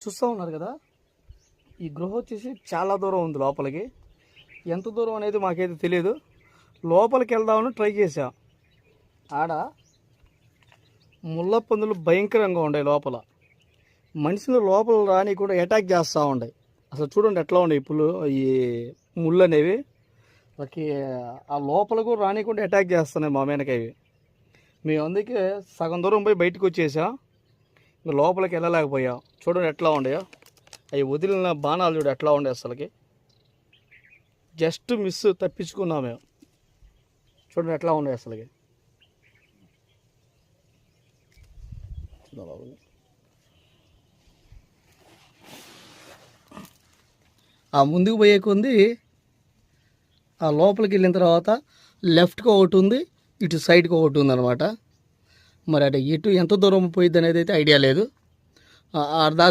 చూస్తూ ఉన్నారు కదా, ఈ గృహ వచ్చేసి చాలా దూరం ఉంది లోపలికి. ఎంత దూరం అనేది మాకైతే తెలియదు. లోపలికి వెళ్దామని ట్రై చేసాం. ఆడ ముళ్ళ పందులు భయంకరంగా ఉన్నాయి లోపల. మనుషులు లోపల రాని కూడా అటాక్ చేస్తూ ఉన్నాయి. అసలు చూడండి ఎట్లా ఉన్నాయి ఈ ముళ్ళు అనేవి. వాళ్ళకి ఆ లోపల కూడా రానికుండా అటాక్ చేస్తున్నాయి మా మీదకి అవి. మేము అందుకే సగం దూరం పోయి బయటకు వచ్చేసాం. ఇంకా లోపలికి వెళ్ళలేకపోయాం. చూడండి ఎట్లా ఉన్నాయో. అవి వదిలిన బాణాలు చూడు ఎట్లా ఉండే. అసలుకి జస్ట్ మిస్ తప్పించుకున్నాం మేము. చూడండి ఎట్లా ఉన్నాయి అసలుకి. ఆ ముందుకు పోయే కొంది ఆ లోపలికి వెళ్ళిన తర్వాత లెఫ్ట్కి ఒకటి ఉంది, ఇటు సైడ్కి ఒకటి ఉంది అనమాట. మరి అంటే ఇటు ఎంత దూరం పోయిద్ది అనేది అయితే ఐడియా లేదు. అర్ధ